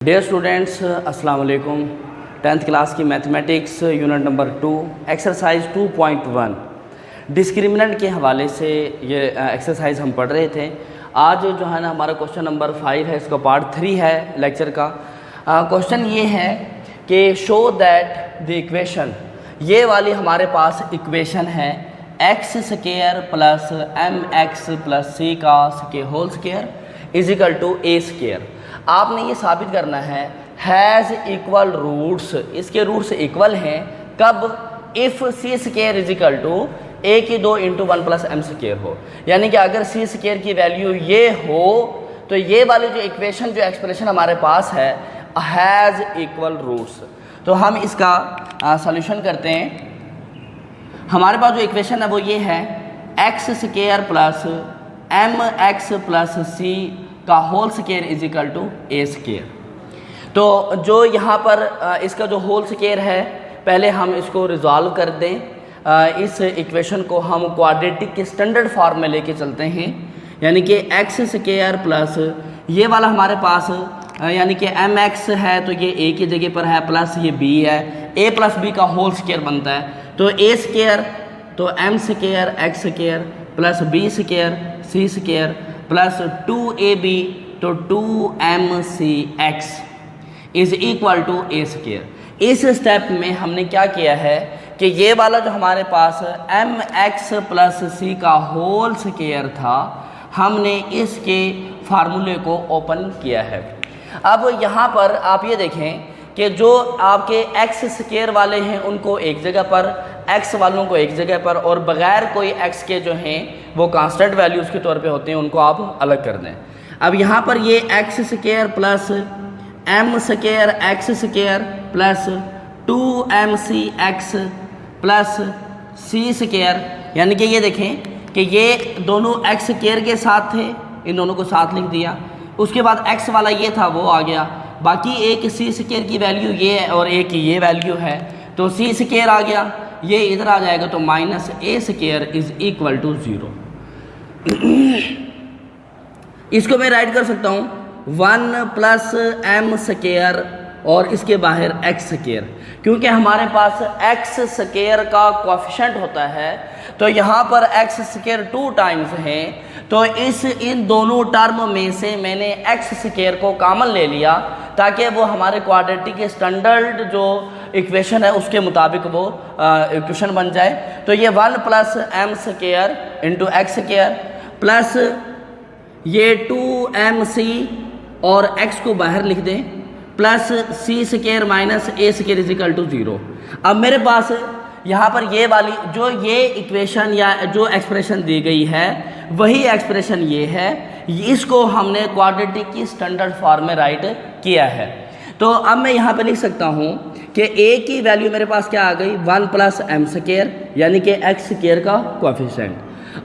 Dear students अस्सलाम वालेकुम। 10th class की mathematics unit number 2 exercise 2.1 discriminant के हवाले से ये एक्सरसाइज हम पढ़ रहे थे। आज जो है ना हमारा क्वेश्चन नंबर 5 है, इसका पार्ट 3 है लेक्चर का। क्वेश्चन ये है कि शो दैट द इक्वेशन, ये वाली हमारे पास इक्वेशन है x square plus m x plus सी का whole square is equal to a square. आपने ये साबित करना है हैज़ इक्वल रूट्स, इसके रूट्स इक्वल हैं कब? If c square is equal to a की 2 इंटू 1 प्लस एम स्क्वायर हो। यानी कि अगर सी स्क्वायर की वैल्यू ये हो तो ये वाली जो इक्वेशन, जो एक्सप्रेशन हमारे पास है हैज़ इक्वल रूट्स। तो हम इसका सॉल्यूशन करते हैं। हमारे पास जो इक्वेशन है वो ये है x square plus m x plus सी का whole square is equal to a square. तो जो यहाँ पर इसका जो होल स्क्वायर है, पहले हम इसको रिजॉल्व कर दें। इस इक्वेशन को हम क्वाड्रेटिक के स्टैंडर्ड फॉर्म में लेके चलते हैं। यानी कि एक्स स्क्वायर प्लस ये वाला हमारे पास यानी कि एम एक्स है तो ये ए की जगह पर है, प्लस ये बी है, ए प्लस बी का होल स्क्वायर बनता है। तो ए स्क्वायर तो m square x square plus B square सी स्क्वायर प्लस 2ab तो 2mcx is equal to a square. इस स्टेप में हमने क्या किया है कि ये वाला जो हमारे पास एम एक्स प्लस सी का होल स्क्वायर था, हमने इसके फार्मूले को ओपन किया है। अब यहाँ पर आप ये देखें कि जो आपके एक्स स्क्वायर वाले हैं उनको एक जगह पर, एक्स वालों को एक जगह पर, और बग़ैर कोई एक्स के जो हैं वो कांस्टेंट वैल्यूज़ के तौर पे होते हैं, उनको आप अलग कर दें। अब यहाँ पर ये x square plus M square x square plus 2mcx plus सी स्क्वायर, यानी कि ये देखें कि ये दोनों एक्स स्क्वायर के साथ थे, इन दोनों को साथ लिख दिया। उसके बाद एक्स वाला ये था वो आ गया, बाकी एक सी स्क्वायर की वैल्यू ये है और एक ये वैल्यू है, तो सी स्क्वायर आ गया, ये इधर आ जाएगा तो minus A square is equal to 0। इसको मैं राइट कर सकता हूँ 1 प्लस एम स्क्वायर और इसके बाहर एक्स स्क्वायर, क्योंकि हमारे पास एक्स स्क्वायर का कोएफिशिएंट होता है तो यहाँ पर एक्स स्क्वायर 2 टाइम्स है, तो इन दोनों टर्म में से मैंने एक्स स्क्वायर को कॉमन ले लिया ताकि वो हमारे क्वाड्रेटिक स्टैंडर्ड जो इक्वेशन है उसके मुताबिक वो इक्वेशन बन जाए। तो ये 1 plus M square into X square plus ये 2mc और x को बाहर लिख दें plus C square minus A square is equal to 0। अब मेरे पास यहाँ पर ये वाली जो ये इक्वेशन या जो एक्सप्रेशन दी गई है वही एक्सप्रेशन ये है, इसको हमने क्वाड्रेटिक की स्टैंडर्ड फॉर्म में राइट किया है। तो अब मैं यहाँ पे लिख सकता हूँ कि a की वैल्यू मेरे पास क्या आ गई 1 प्लस एम स्क्वायर यानी कि एक्स स्क्वायर का कोएफिशिएंट,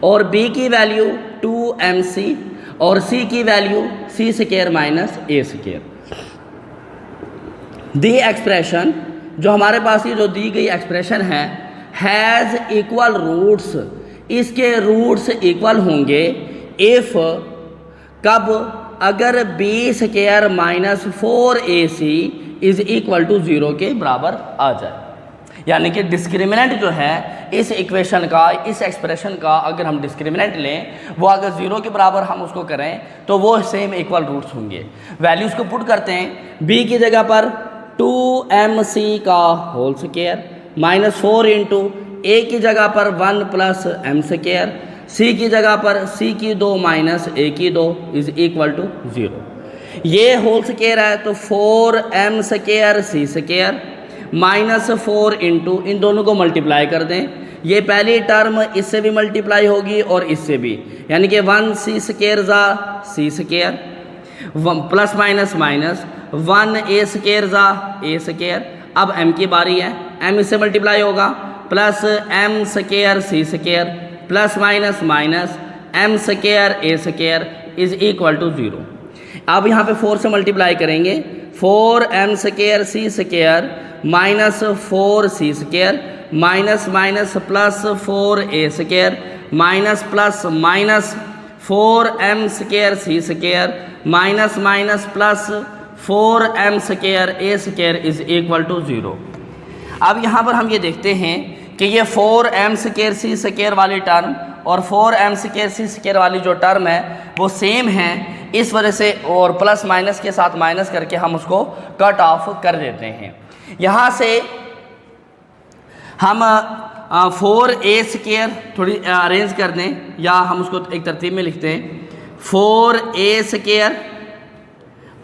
और b की वैल्यू 2mc और c की value C square minus A square. The expression जो हमारे पास ये जो दी गई एक्सप्रेशन है हैज़ इक्वल रूट्स, इसके रूट्स इक्वल होंगे इफ़ कब? अगर B square minus 4ac is equal to 0 के बराबर आ जाए। यानी कि डिस्क्रिमिनेंट जो है इस इक्वेशन का, इस एक्सप्रेशन का अगर हम डिस्क्रिमिनेंट लें, वो अगर 0 के बराबर हम उसको करें तो वो सेम इक्वल रूट्स होंगे। वैल्यूज़ को पुट करते हैं, b की जगह पर 2mc का होल स्क्वायर माइनस 4 इंटू ए की जगह पर 1 प्लस एम स्क्वायर, सी की जगह पर c की 2 माइनस ए की 2 इज इक्वल टू 0। ये होल स्क्वायर है तो 4m स्क्वायर सी स्क्वायर माइनस 4 इंटू, इन दोनों को मल्टीप्लाई कर दें, ये पहली टर्म इससे भी मल्टीप्लाई होगी और इससे भी, यानी कि 1c स्क्वायर ज़ा c square plus minus minus 1a square ज़ा ए स्क्वायर। अब m की बारी है, m इससे मल्टीप्लाई होगा plus m square C square plus minus minus m square A square is equal to 0। अब यहाँ पे 4 से मल्टीप्लाई करेंगे, 4m square C square minus 4c square minus minus plus 4a square minus plus minus 4m square C square minus minus plus 4m² a² is equal to 0। अब यहाँ पर हम ये देखते हैं कि ये 4m² c² वाली टर्म और 4m² c² वाली जो टर्म है वो सेम है, इस वजह से और प्लस माइनस के साथ माइनस करके हम उसको कट ऑफ कर देते हैं। यहाँ से हम 4a² थोड़ी अरेंज कर दें या हम उसको एक तरतीब में लिखते हैं 4a²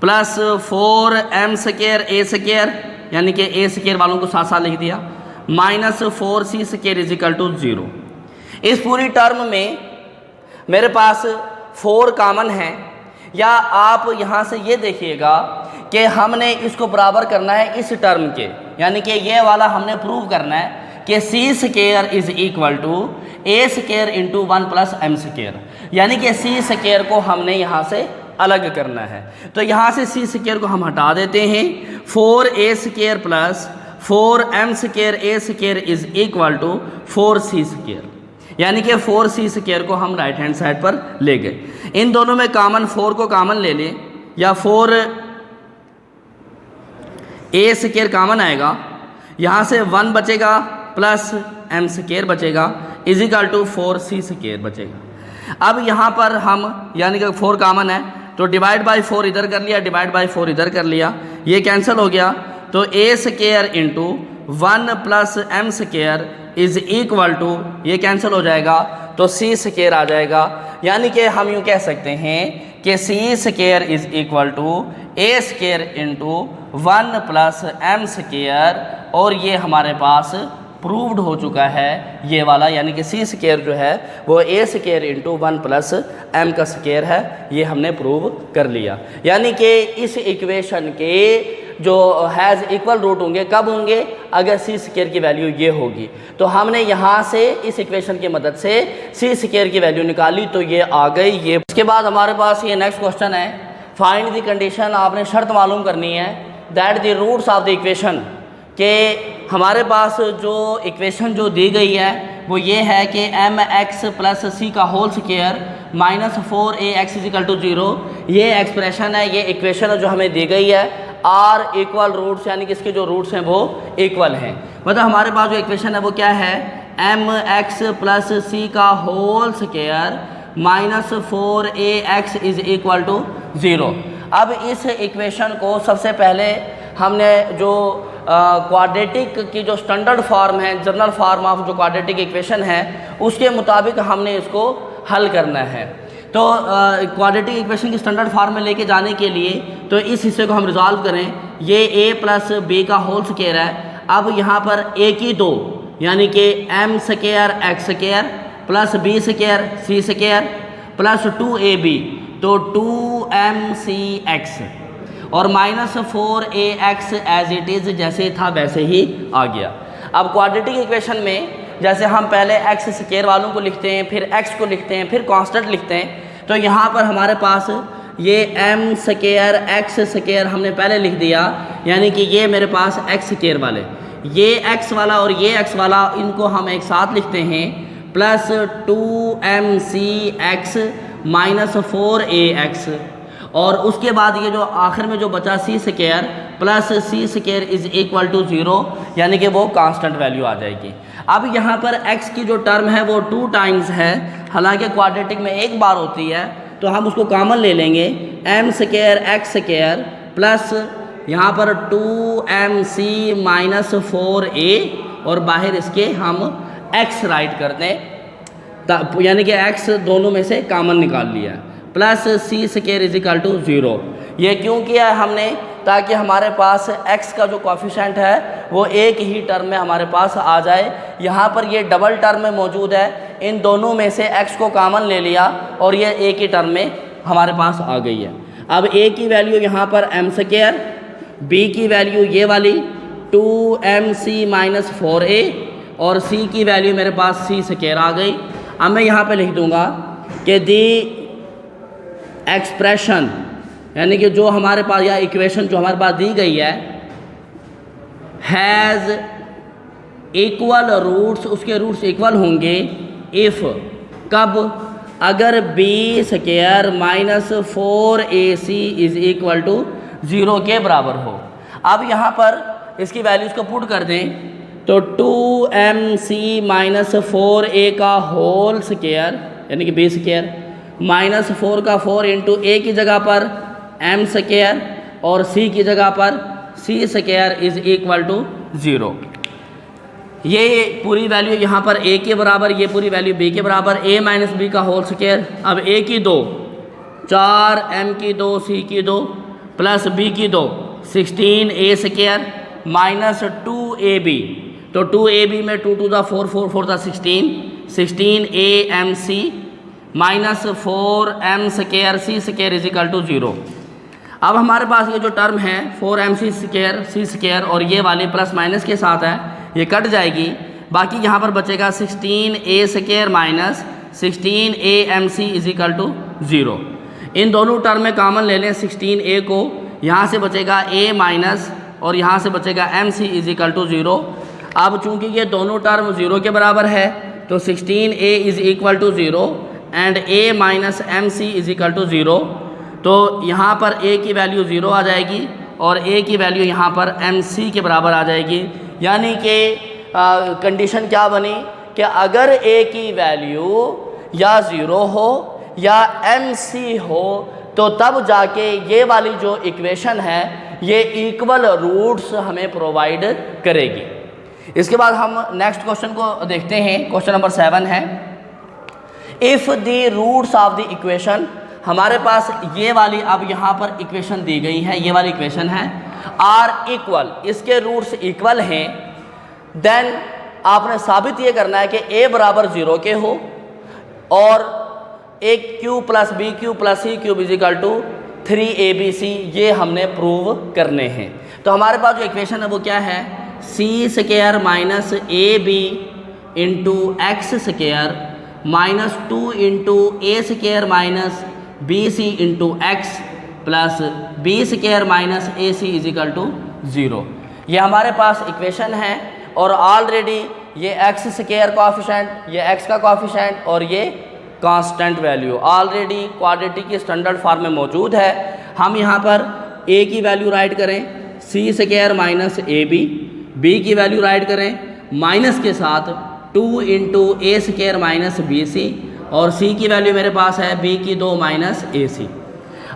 प्लस 4m² a² यानी कि a² वालों को साथ साथ लिख दिया minus 4c² is equal to 0। इस पूरी टर्म में मेरे पास 4 कॉमन है, या आप यहाँ से ये देखिएगा कि हमने इसको बराबर करना है इस टर्म के, यानी कि ये वाला हमने प्रूव करना है कि c² is equal to a² into 1 plus m², यानी कि c² को हमने यहाँ से अलग करना है। तो यहाँ से c² को हम हटा देते हैं, 4a² plus 4m² a² is equal to 4c², यानी कि 4c² को हम राइट हैंड साइड पर ले गए। इन दोनों में कॉमन 4 को कॉमन ले लें या 4a² कॉमन आएगा, यहाँ से 1 बचेगा प्लस m² बचेगा इज इक्वल टू 4c² बचेगा। अब यहाँ पर हम यानी कि 4 कॉमन है तो डिवाइड बाई 4 इधर कर लिया, डिवाइड बाई 4 इधर कर लिया, ये कैंसिल हो गया, तो a² into 1 plus m² is equal to ये कैंसिल हो जाएगा तो c² आ जाएगा। यानी कि हम यूँ कह सकते हैं कि c² is equal to a² into 1 plus m², और ये हमारे पास प्रूव्ड हो चुका है ये वाला, यानी कि c² जो है वो a² इंटू 1 प्लस m² है, ये हमने प्रूव कर लिया। यानी कि इस इक्वेशन के जो हैज़ इक्वल रूट होंगे कब होंगे, अगर c² की वैल्यू ये होगी। तो हमने यहाँ से इस इक्वेशन की मदद से c² की वैल्यू निकाली तो ये आ गई ये। उसके बाद हमारे पास ये नेक्स्ट क्वेश्चन है, फाइंड द कंडीशन। आपने शर्त मालूम करनी है that the roots of the equation, कि हमारे पास जो इक्वेशन जो दी गई है वो ये है कि mx प्लस सी का whole square minus 4ax is equal to 0, ये एक्सप्रेशन है, ये इक्वेशन है जो हमें दी गई है। आर इक्वल रूट्स, यानी कि इसके जो रूट्स हैं वो इक्वल हैं। मतलब हमारे पास जो इक्वेशन है वो क्या है, mx प्लस सी का whole square minus 4ax is equal to 0। अब इस इक्वेशन को सबसे पहले हमने जो क्वाड्रेटिक की जो स्टैंडर्ड फॉर्म है, जनरल फॉर्म ऑफ जो क्वाड्रेटिक इक्वेशन है उसके मुताबिक हमने इसको हल करना है। तो क्वाड्रेटिक इक्वेशन की स्टैंडर्ड फॉर्म में लेके जाने के लिए तो इस हिस्से को हम रिजॉल्व करें, ये a प्लस b का होल स्क्वायर है। अब यहाँ पर a की 2 यानी कि m² x² plus b² c² plus 2ab तो 2mcx और minus 4ax as it is जैसे था वैसे ही आ गया। अब क्वाड्रेटिक इक्वेशन में जैसे हम पहले x² वालों को लिखते हैं, फिर x को लिखते हैं, फिर कांस्टेंट लिखते हैं, तो यहाँ पर हमारे पास ये m² x² हमने पहले लिख दिया, यानी कि ये मेरे पास x² वाले, ये x वाला और ये x वाला, इनको हम एक साथ लिखते हैं, प्लस 2mcx माइनस 4ax, और उसके बाद ये जो आखिर में जो बचा c² plus c² is equal to 0, यानी कि वो कांस्टेंट वैल्यू आ जाएगी। अब यहाँ पर x की जो टर्म है वो 2 टाइम्स है, हालांकि क्वाड्रेटिक में एक बार होती है, तो हम उसको कॉमन ले लेंगे, m² x² प्लस यहाँ पर 2mc माइनस 4a और बाहर इसके हम x राइट कर दें, यानी कि x दोनों में से कॉमन निकाल लिया, plus c² is equal to 0। ये क्यों किया है हमने, ताकि हमारे पास x का जो कोफिशिएंट है वो एक ही टर्म में हमारे पास आ जाए। यहाँ पर ये डबल टर्म में मौजूद है, इन दोनों में से x को कॉमन ले लिया और ये एक ही टर्म में हमारे पास आ गई है। अब a की वैल्यू यहाँ पर m², b की वैल्यू ये वाली 2mc माइनस 4a और c की वैल्यू मेरे पास c² आ गई। अब मैं यहाँ पे लिख दूँगा कि दी एक्सप्रेशन, यानी कि जो हमारे पास या इक्वेशन जो हमारे पास दी गई है, हैज़ इक्वल रूट्स, उसके रूट्स इक्वल होंगे इफ़, कब, अगर b² minus 4ac is equal to 0 के बराबर हो। अब यहाँ पर इसकी वैल्यूज़ को पुट कर दें तो 2mc माइनस 4a का होल स्क्वायर यानी कि b स्क्वायर माइनस 4 का 4 इंटू a की जगह पर m स्क्वायर और c की जगह पर c square is equal to 0। ये पूरी वैल्यू यहाँ पर a के बराबर, ये पूरी वैल्यू b के बराबर, a माइनस b का होल स्क्वायर। अब a की 2 4, m की 2, c की 2 प्लस b की 2 16a स्क्वायर माइनस 2ab, तो 2ab में 2 to the 4, 4 4 the 16 minus 4m square c square is equal to 0। अब हमारे पास ये जो टर्म है 4mc स्क्वायर c स्क्वायर और ये वाली प्लस माइनस के साथ है, ये कट जाएगी। बाकी यहाँ पर बचेगा 16a square minus 16amc is equal to 0। इन दोनों टर्म में कॉमन ले लें 16a को, यहाँ से बचेगा a माइनस और यहाँ से बचेगा mc इज इक्वल टू 0। अब चूंकि ये दोनों टर्म 0 के बराबर है तो 16a is equal to 0 and a minus mc is equal to 0। तो यहाँ पर a की वैल्यू 0 आ जाएगी और a की वैल्यू यहाँ पर mc के बराबर आ जाएगी। यानी कि कंडीशन क्या बनी कि अगर a की वैल्यू या 0 हो या mc हो तो तब जाके ये वाली जो इक्वेशन है ये इक्वल रूट्स हमें प्रोवाइड करेगी। इसके बाद हम नेक्स्ट क्वेश्चन को देखते हैं। क्वेश्चन नंबर 7 है, if the roots of the equation, हमारे पास ये वाली अब यहाँ पर इक्वेशन दी गई है, ये वाली इक्वेशन है, आर इक्वल, इसके रूट्स इक्वल हैं, देन आपने साबित ये करना है कि a बराबर 0 के हो और a cube plus B cube plus C cube is equal to 3abc, ये हमने प्रूव करने हैं। तो हमारे पास जो इक्वेशन है वो क्या है, c square minus ab into X square minus 2 into A square minus B C into X plus B square minus A C is equal to 0। ये हमारे पास इक्वेशन है और ऑलरेडी ये एक्स स्क्वायर कोएफिशिएंट, ये एक्स का coefficient और ये कांस्टेंट वैल्यू ऑलरेडी क्वाड्रेटिक के स्टैंडर्ड फॉर्म में मौजूद है। हम यहाँ पर a की वैल्यू राइट करें c square minus A B की वैल्यू राइट करें माइनस के साथ 2 into A square minus B C और c की वैल्यू मेरे पास है b की 2 माइनस ए सी।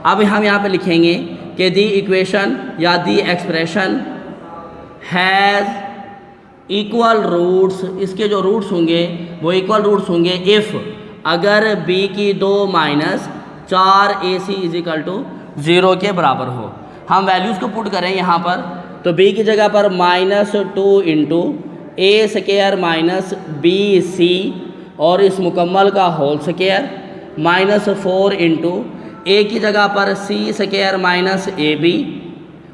अब हम यहाँ पे लिखेंगे कि दी इक्वेशन या दी एक्सप्रेशन हैज़ इक्वल रूट्स, इसके जो रूट्स होंगे वो इक्वल रूट्स होंगे इफ़, अगर b की 2 minus 4ac is equal to 0 के बराबर हो। हम वैल्यूज़ को पुट करें यहाँ पर, तो b की जगह पर minus 2 into A square minus B C और इस मुकम्मल का होल स्क्वायर माइनस 4 इंटू ए की जगह पर c स्क्वायर माइनस ए बी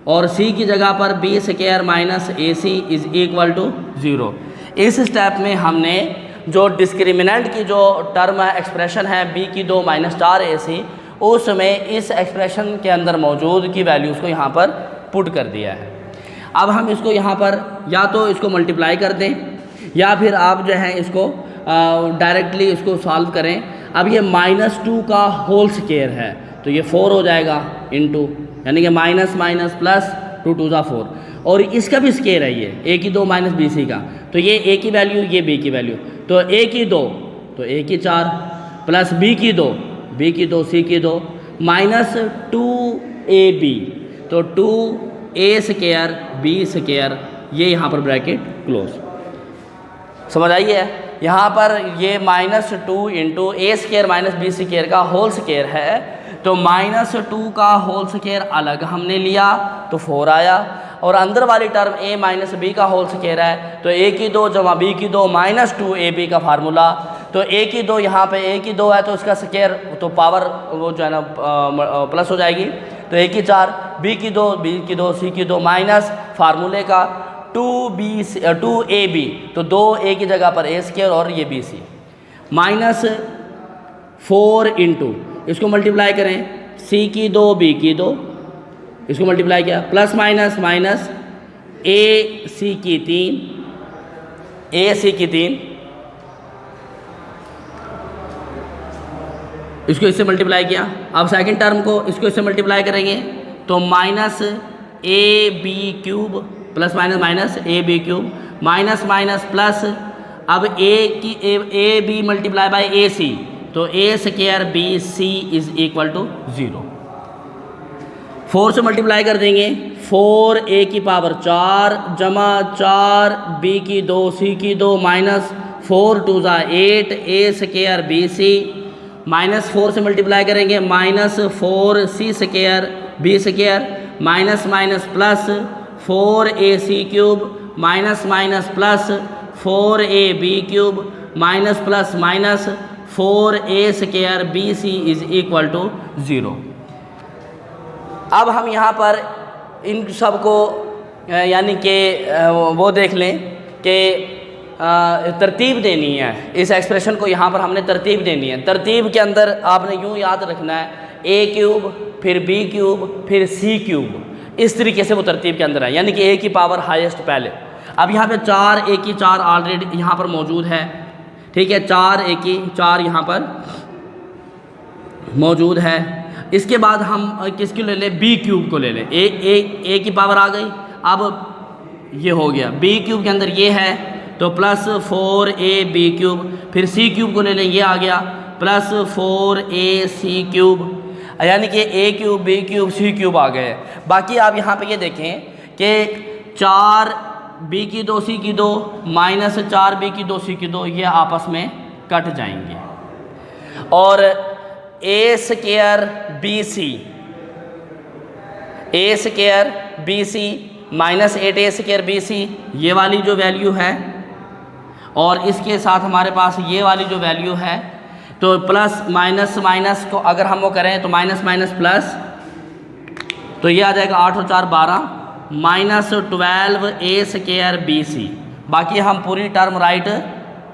और c की जगह पर b square minus A C is equal to 0। इस स्टेप में हमने जो डिस्क्रिमिनेंट की जो टर्म है एक्सप्रेशन है b की 2 माइनस 4ac, उसमें इस एक्सप्रेशन के अंदर मौजूद की वैल्यूज़ को यहाँ पर पुट कर दिया है। अब हम इसको यहाँ पर या तो इसको मल्टीप्लाई कर दें या फिर आप जो है इसको डायरेक्टली इसको सॉल्व करें। अब ये -2 का होल स्क्वायर है तो ये 4 हो जाएगा इंटू, यानी कि माइनस माइनस प्लस 2 टू ज़ा 4 और इसका भी स्क्वायर है ये a की 2 माइनस बी सी का, तो ये a की वैल्यू ये b की वैल्यू, तो a की 2 तो a की 4 प्लस b की 2 b की 2 c की 2 माइनस 2ab तो 2a स्क्वायर b स्क्वायर, ये यहाँ पर ब्रैकेट क्लोज। समझ आई है? यहाँ पर ये -2 into A square minus B square का होल स्क्वायर है, तो -2 का होल स्क्वायर अलग हमने लिया तो 4 आया और अंदर वाली टर्म a माइनस बी का होल स्क्वायर है तो a की 2 जमा b की 2 माइनस 2ab का फार्मूला, तो a की 2 यहाँ पे a की 2 है तो इसका स्क्वायर तो पावर वो जो है ना प्लस हो जाएगी, तो a की 4 b की 2 b की 2 c की 2 माइनस फार्मूले का 2ab तो 2a की जगह पर a स्क्वायर और ये b सी माइनस 4 इंटू इसको मल्टीप्लाई करें c की 2 b की 2, इसको मल्टीप्लाई किया plus minus minus a c की 3 इसको इससे मल्टीप्लाई किया। अब सेकंड टर्म को इसको इससे मल्टीप्लाई करेंगे तो minus A B cube plus minus minus A B cube minus minus plus, अब a b multiply by a c, तो a square B C is equal to 0। 4 से मल्टीप्लाई कर देंगे, 4 ए की पावर 4 जमा 4 बी की 2 सी की 2 माइनस 4 2 ज़ा 8 A square B C, minus 4 से मल्टीप्लाई करेंगे minus 4 C square B square minus minus plus 4 A C cube minus minus plus 4 A B cube minus plus minus 4 A square B C is equal to 0। अब हम यहाँ पर इन सब को यानी कि वो देख लें कि तरतीब देनी है, इस एक्सप्रेशन को यहाँ पर हमने तरतीब देनी है। तरतीब के अंदर आपने यूँ याद रखना है ए क्यूब फिर बी क्यूब फिर सी क्यूब, इस तरीके से वो तरतीब के अंदर है, यानी कि ए की पावर हाईएस्ट पहले। अब यहाँ पे 4 ए की 4 ऑलरेडी यहाँ पर मौजूद है, ठीक है, 4 ए की 4 यहाँ पर मौजूद है। इसके बाद हम किसकी ले लें, बी क्यूब को ले लें, ए की पावर आ गई, अब ये हो गया बी क्यूब के अंदर ये है तो प्लस 4 ए बी क्यूब, फिर सी क्यूब को ले लें, ये आ गया प्लस 4 ए सी क्यूब, यानी कि ए cube B cube C cube आ गए। बाकी आप यहाँ पे ये देखें कि 4 बी की 2 सी की 2 माइनस 4 बी की 2 सी की 2 ये आपस में कट जाएंगे, और ए square B C minus 8 A square B c ये वाली जो वैल्यू है, और इसके साथ हमारे पास ये वाली जो वैल्यू है, तो प्लस माइनस माइनस को अगर हम वो करें तो माइनस माइनस प्लस, तो ये आ जाएगा 8 और 4 12 माइनस 12 ए स्क्वायर बी सी। बाकी हम पूरी टर्म राइट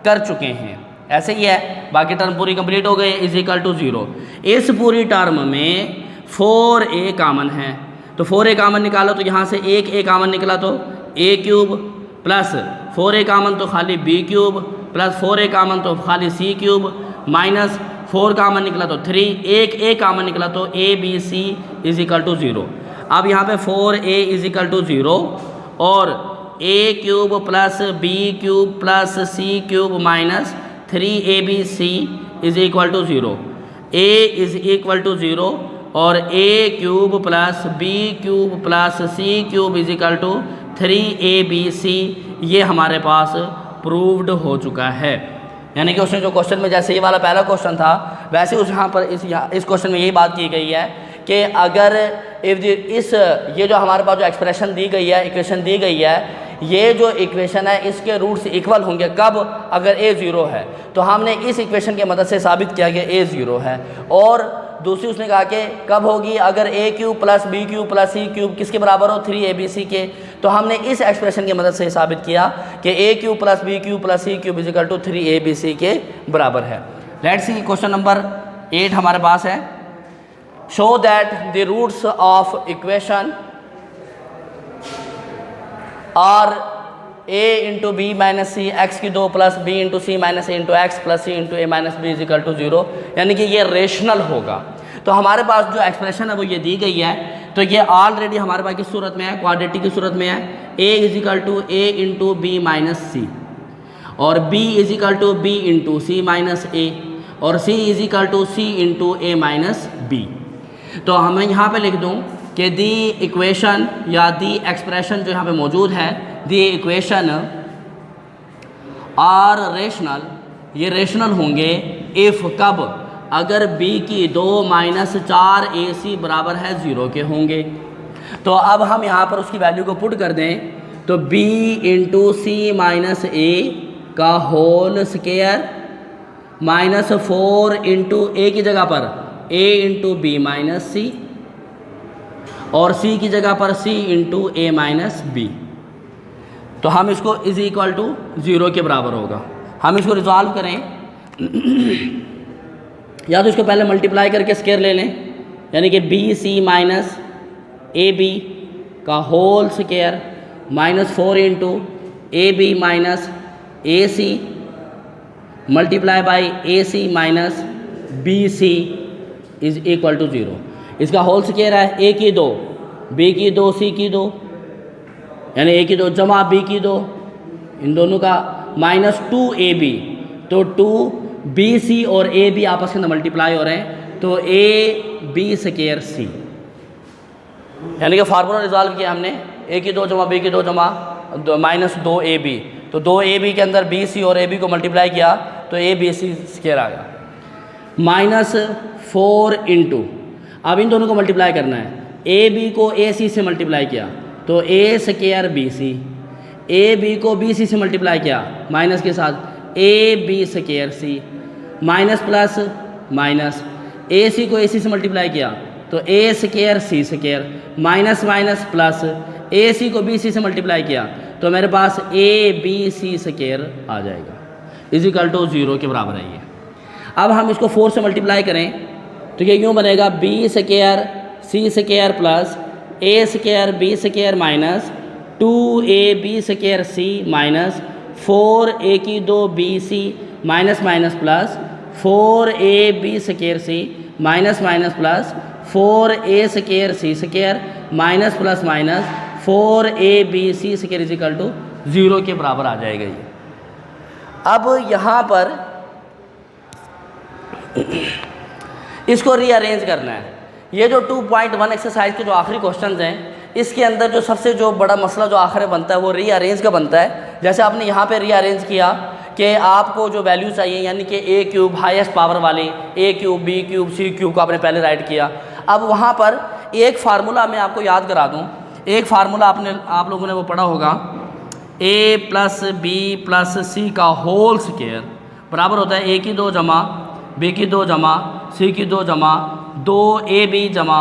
कर चुके हैं, ऐसे ही है, बाकी टर्म पूरी कंप्लीट हो गई, इज इक्वल टू 0। इस पूरी टर्म में 4 ए कामन है, तो 4 ए कामन निकालो, तो यहाँ से एक ए कामन निकला तो ए क्यूब प्लस 4 ए कामन तो खाली बी क्यूब प्लस 4 ए कामन तो खाली सी क्यूब माइनस 4 कामन निकला तो 3, एक ए कामन निकला तो A B C is equal to 0। अब यहाँ पे 4 ए इज इक्वल टू 0 और a cube plus B cube plus C cube minus 3 a B C is equal to 0, a is equal to 0 और a cube plus B cube plus C cube is equal to 3 a B c, ये हमारे पास proved हो चुका है। यानी कि उसने जो क्वेश्चन में जैसे ये वाला पहला क्वेश्चन था, वैसे उस यहाँ पर इस क्वेश्चन में यही बात की गई है कि अगर ये जो हमारे पास जो एक्सप्रेशन दी गई है, इक्वेशन दी गई है, ये जो इक्वेशन है इसके रूट्स इक्वल होंगे कब, अगर a 0 है, तो हमने इस इक्वेशन की मदद से साबित किया कि a 0 है। और दूसरी उसने कहा कि कब होगी, अगर a cube plus B cube plus C cube किसके बराबर हो, 3 ABC के, तो हमने इस एक्सप्रेशन की मदद से साबित किया कि a cube plus B cube plus C cube is equal to 3 ABC के बराबर है। लेट्स सी क्वेश्चन नंबर 8 हमारे पास है, show that the roots of equation are a into B minus C X की 2 plus B into C minus A into X plus C into A minus B is equal to 0, यानी कि ये rational होगा। तो हमारे पास जो expression है वो ये दी गई है, तो ये ऑलरेडी हमारे पास किस सूरत में है, क्वाड्रेटिक की सूरत में है, a is equal to a into B minus c और b is equal to b into C minus a और c is equal to c into A minus b. तो हमें यहाँ पे लिख दूँ कि दी इक्वेशन या दी एक्सप्रेशन जो यहाँ पे मौजूद है, दी इक्वेशन आर रेशनल, ये रेशनल होंगे इफ़ कब, अगर b की 2 माइनस 4 AC बराबर है 0 के होंगे। तो अब हम यहाँ पर उसकी वैल्यू को पुट कर दें, तो b इंटू सी माइनस ए का होल स्क्वायर माइनस 4 इंटू ए की जगह पर a into B minus c और c की जगह पर c इंटू ए माइनस बी। तो हम इसको इज इक्वल टू 0 के बराबर होगा। हम इसको रिजॉल्व करें या तो इसको पहले मल्टीप्लाई करके स्क्वायर ले लें, यानी कि बी सी माइनस ए बी का whole square minus 4 into a b minus A c multiply by a c minus B C is equal to 0। इसका होल स्क्वायर है a की 2 बी की 2 सी की 2, यानी ए की 2 जमा बी की 2, इन दोनों का माइनस 2ab, तो 2bc और ए बी आपस के अंदर मल्टीप्लाई हो रहे हैं, तो ए बी स्क्वायर सी, यानी कि फार्मूला रिजॉल्व किया हमने, ए की 2 जमा बी की 2 जमा माइनस 2ab, तो 2ab के अंदर बी सी और ए बी को मल्टीप्लाई किया तो ए बी सी स्क्वायर आ गया, माइनस 4 इंटू, अब इन दोनों को मल्टीप्लाई करना है, ए बी को ए सी से मल्टीप्लाई किया तो a square B c, a b को बी सी से मल्टीप्लाई किया माइनस के साथ a b square c, minus plus minus, A c को ए सी से मल्टीप्लाई किया तो a square C square, minus minus plus, a c को बी सी से मल्टीप्लाई किया तो मेरे पास ए बी सी स्क्वायर आ जाएगा, इज इक्वल टू 0 के बराबर है ये। अब हम इसको 4 से मल्टीप्लाई करें तो ये यूँ बनेगा b square C square plus a square B square minus 2ab square c minus 4a की 2 B C minus minus plus 4ab square c minus minus plus 4a square C square minus plus minus 4abc square is equal to 0 के बराबर आ जाएगा ये। अब यहाँ पर इसको rearrange करना है, ये जो 2.1 एक्सरसाइज के जो आखिरी क्वेश्चंस हैं इसके अंदर जो सबसे जो बड़ा मसला जो आखिर बनता है वो रीअरेंज का बनता है। जैसे आपने यहाँ पे रीअरेंज किया कि आपको जो वैल्यू चाहिए यानी कि ए क्यूब हाईएस्ट पावर वाली, ए cube B cube C cube को आपने पहले राइट किया। अब वहाँ पर एक फार्मूला मैं आपको याद करा दूँ, एक फार्मूला आप लोगों ने वो पढ़ा होगा, ए प्लस बी प्लस सी का होल स्क्वायर बराबर होता है ए की 2 जमा बी की 2 जमा सी की 2 जमा 2ab जमा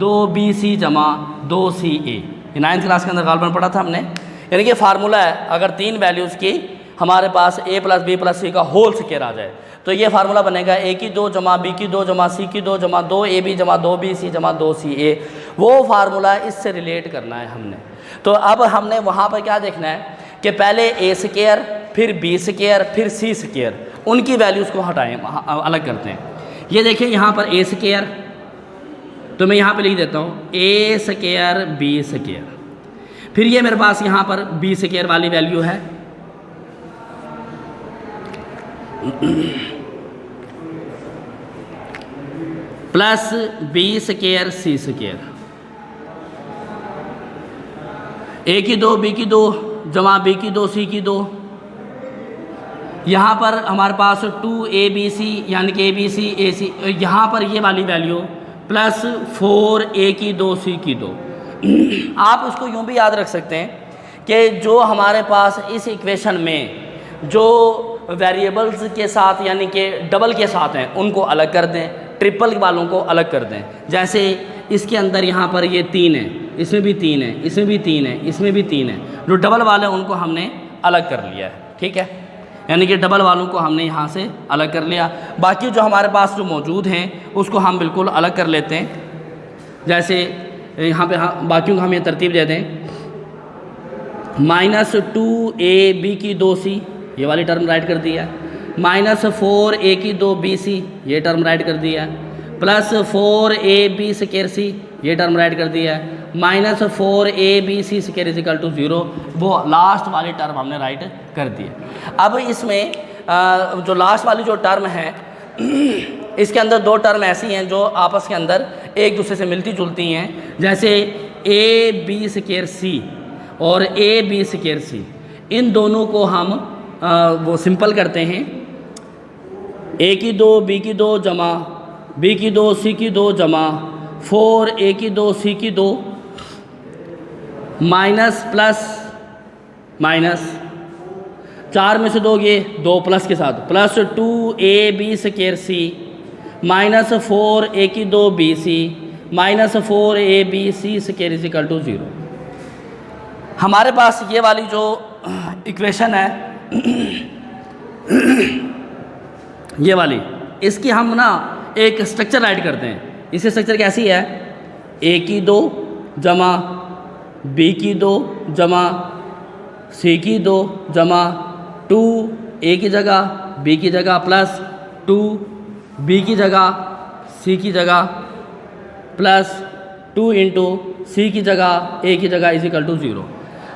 2bc जमा 2ca। ये 9th क्लास के अंदर गालबन पढ़ा था हमने। यानी कि फार्मूला है अगर 3 वैल्यूज़ की हमारे पास a प्लस बी प्लस सी का होल स्क्वायर आ जाए तो ये फार्मूला बनेगा ए की 2 जमा बी की 2 जमा सी की 2 जमा 2ab जमा 2bc जमा 2ca। वो फार्मूला इससे रिलेट करना है हमने। तो अब हमने वहाँ पर क्या देखना है कि पहले ए स्क्वायर फिर बी स्क्वायर फिर सी स्क्वायर, उनकी वैल्यूज़ को हटाएं, अलग करते हैं। ये देखिए यहाँ पर ए स्क्वायर, तो मैं यहाँ पे लिख देता हूँ ए स्क्वायर बी स्क्वायर, फिर ये मेरे पास यहाँ पर बी स्क्वायर वाली वैल्यू है प्लस बी स्क्वायर सी स्क्वायर, ए की 2 बी की 2 जमा बी की 2 सी की 2, यहाँ पर हमारे पास 2abc यानी कि abc ac, यहाँ पर ये वाली वैल्यू प्लस 4a की 2 c की 2। आप उसको यूँ भी याद रख सकते हैं कि जो हमारे पास इस इक्वेशन में जो वेरिएबल्स के साथ यानी कि डबल के साथ हैं उनको अलग कर दें, ट्रिपल वालों को अलग कर दें। जैसे इसके अंदर यहाँ पर ये 3 है, इसमें भी 3 है, इसमें भी 3 है, इसमें भी 3 है, जो डबल वाले उनको हमने अलग कर लिया है, ठीक है। यानी कि डबल वालों को हमने यहाँ से अलग कर लिया, बाकी जो हमारे पास जो मौजूद हैं उसको हम बिल्कुल अलग कर लेते हैं। जैसे यहाँ पे बाकियों को हम ये तरतीब दे दें, माइनस 2ab की 2c ये वाली टर्म राइट कर दिया है, माइनस 4a की 2bc ये टर्म राइट कर दिया है, प्लस 4ab स्क्वायर सी ये टर्म राइट कर दिया है, minus 4abc square is equal to 0, वो लास्ट वाली टर्म हमने राइट कर दी है। अब इसमें जो लास्ट वाली जो टर्म है इसके अंदर 2 टर्म ऐसी हैं जो आपस के अंदर एक दूसरे से मिलती जुलती हैं, जैसे ए बी स्क्वायर सी और ए बी स्क्वायर सी, इन दोनों को हम वो सिंपल करते हैं, ए की 2 बी की 2 जमा बी की 2 सी की 2 जमा 4a की 2 सी की 2 माइनस प्लस माइनस 4 में से 2 ये 2 प्लस के साथ plus 2ab square c minus 4a की 2 B C minus 4abc square is equal to 0। हमारे पास ये वाली जो इक्वेशन है ये वाली, इसकी हम ना एक स्ट्रक्चर राइट करते हैं। इसकी स्ट्रक्चर कैसी है, ए की 2 जमा बी की 2 जमा सी की 2 जमा 2 ए की जगह बी की जगह प्लस 2 बी की जगह सी की जगह प्लस 2 इंटू सी की जगह ए की जगह इज इक्वल टू 0।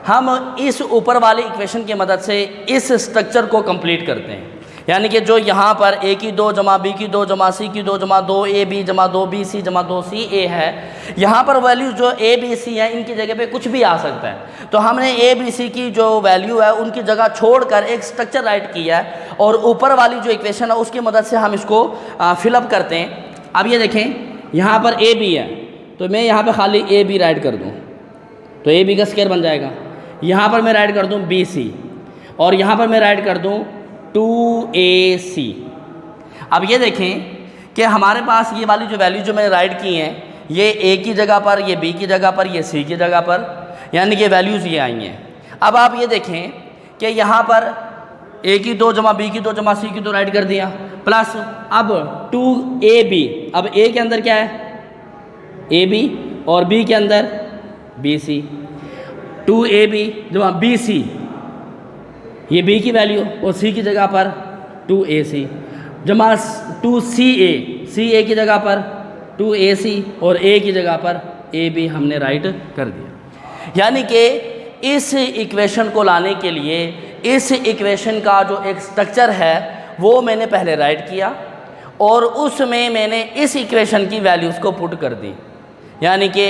हम इस ऊपर वाली इक्वेशन की मदद से इस स्ट्रक्चर को कंप्लीट करते हैं, यानी कि जो यहाँ पर ए की 2 जमा बी की 2 जमा सी की 2 जमा 2 ए बी जमा 2 बी सी जमा 2 सी ए है, यहाँ पर वैल्यू जो ए बी सी है इनकी जगह पे कुछ भी आ सकता है। तो हमने ए बी सी की जो वैल्यू है उनकी जगह छोड़कर एक स्ट्रक्चर राइट किया है और ऊपर वाली जो इक्वेशन है उसकी मदद से हम इसको फिलअप करते हैं। अब ये देखें, यहाँ पर ए बी है तो मैं यहाँ पर खाली ए बी राइट कर दूँ तो ए बी का स्क्वायर बन जाएगा। यहाँ पर मैं राइट कर दूँ बी सी और यहाँ पर मैं राइट कर दूँ 2AC। अब ये देखें कि हमारे पास ये वाली जो वैल्यू जो मैंने राइट की हैं ये A की जगह पर, ये B की जगह पर, ये C की जगह पर, यानी कि वैल्यूज़ ये आई हैं। अब आप ये देखें कि यहाँ पर A की 2 जमा B की 2 जमा C की 2 राइट कर दिया, प्लस अब 2AB। अब A के अंदर क्या है AB और B के अंदर BC। 2AB जमा BC, ये B की वैल्यू और C की जगह पर 2AC जमा 2CA, CA की जगह पर 2AC और A की जगह पर AB हमने राइट कर दिया। यानी कि इस इक्वेशन को लाने के लिए इस इक्वेशन का जो एक स्ट्रक्चर है वो मैंने पहले राइट किया और उसमें मैंने इस इक्वेशन की वैल्यूज़ को पुट कर दी, यानी कि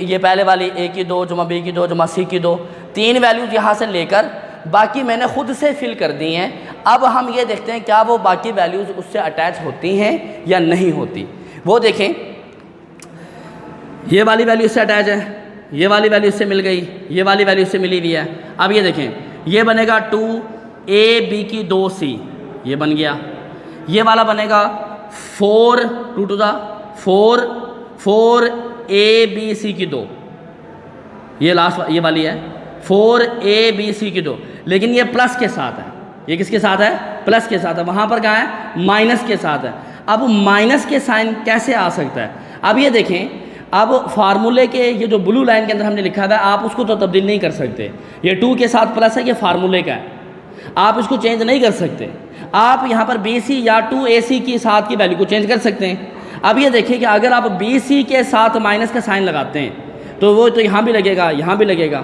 ये पहले वाली A की 2 जमा B की 2 जमा C की 2, 3 वैल्यूज़ यहाँ से लेकर बाकी मैंने खुद से फिल कर दी हैं। अब हम ये देखते हैं क्या वो बाकी वैल्यूज़ उससे अटैच होती हैं या नहीं होती। वो देखें, ये वाली वैल्यू इससे अटैच है, ये वाली वैल्यू इससे मिल गई, ये वाली वैल्यू इससे मिली हुई है। अब ये देखें, ये बनेगा 2AB की 2C, ये बन गया। ये वाला बनेगा 4 2 टू द 4 4ABC की 2, ये लास्ट ये वाली है 4ABC की 2, लेकिन ये प्लस के साथ है। ये किसके साथ है? प्लस के साथ है। वहाँ पर कहाँ है? माइनस के साथ है। अब माइनस के साइन कैसे आ सकता है? अब ये देखें, अब फार्मूले के ये जो ब्लू लाइन के अंदर हमने लिखा था आप उसको तो तब्दील नहीं कर सकते। ये 2 के साथ प्लस है, ये फार्मूले का है, आप इसको चेंज नहीं कर सकते। आप यहाँ पर BC या 2AC की साथ की वैल्यू को चेंज कर सकते हैं। अब ये देखिए कि अगर आप BC के साथ माइनस का साइन लगाते हैं तो वो तो यहाँ भी लगेगा, यहाँ भी लगेगा,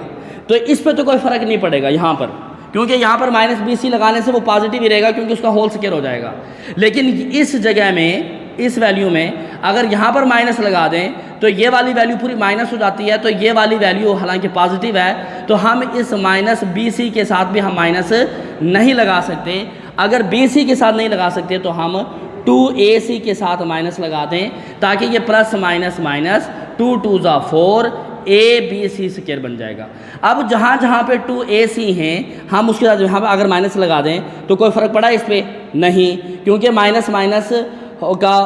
तो इस पर तो कोई फ़र्क नहीं पड़ेगा यहाँ पर, क्योंकि यहाँ पर माइनस BC लगाने से वो पॉजिटिव ही रहेगा क्योंकि उसका होल स्क्वायर हो जाएगा। लेकिन इस जगह में, इस वैल्यू में अगर यहाँ पर माइनस लगा दें तो ये वाली वैल्यू पूरी माइनस हो जाती है। तो ये वाली वैल्यू हालांकि पॉजिटिव है तो हम इस माइनस BC के साथ भी हम माइनस नहीं लगा सकते। अगर BC के साथ नहीं लगा सकते तो हम 2AC के साथ माइनस लगा दें ताकि ये प्लस माइनस माइनस 2 2 ज़ा 4 ABC स्क्वायर बन जाएगा। अब जहाँ जहाँ पे 2AC हैं हम उसके साथ यहाँ पर अगर माइनस लगा दें तो कोई फ़र्क पड़ा इस पर? नहीं, क्योंकि माइनस माइनस का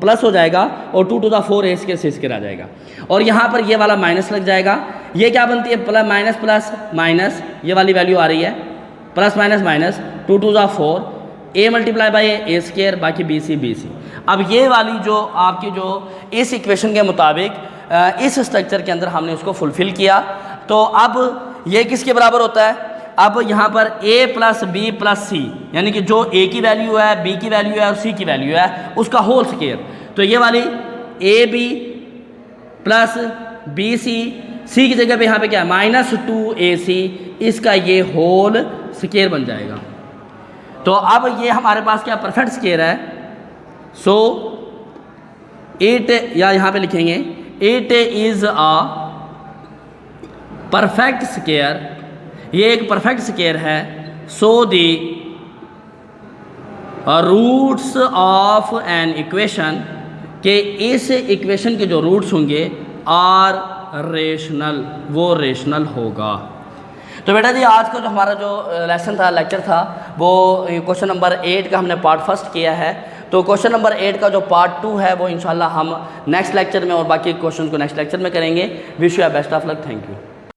प्लस हो जाएगा और 2 टू द 4 A स्क्वायर आ जाएगा। और यहाँ पर ये वाला माइनस लग जाएगा। ये क्या बनती है? प्लस माइनस, ये वाली वैल्यू आ रही है plus minus minus 2 to the 4 A multiply by A square, बाकी BC। अब ये वाली जो आपकी जो इस इक्वेशन के मुताबिक इस स्ट्रक्चर के अंदर हमने उसको फुलफ़िल किया। तो अब ये किसके बराबर होता है? अब यहाँ पर A plus B plus C, यानी कि जो A की वैल्यू है, B की वैल्यू है और C की वैल्यू है उसका होल स्क्वायर। तो ये वाली AB प्लस BC, C की जगह पे यहाँ पे क्या है? माइनस 2AC, इसका ये होल स्क्वायर बन जाएगा। तो अब ये हमारे पास क्या परफेक्ट स्क्वायर है। सो इट, या यहाँ पे लिखेंगे it is a perfect square, ये एक परफेक्ट स्क्वायर है। So the roots of an equation, के इस इक्वेशन के जो रूट्स होंगे आर रेशनल, वो रेशनल होगा। तो बेटा जी आज का जो हमारा जो लेसन था, लेक्चर था, वो क्वेश्चन नंबर 8 का हमने पार्ट फर्स्ट किया है। तो क्वेश्चन नंबर 8 का जो पार्ट 2 है वो इंशाल्लाह हम नेक्स्ट लेक्चर में और बाकी क्वेश्चन को नेक्स्ट लेक्चर में करेंगे। Wish you best of luck, thank you.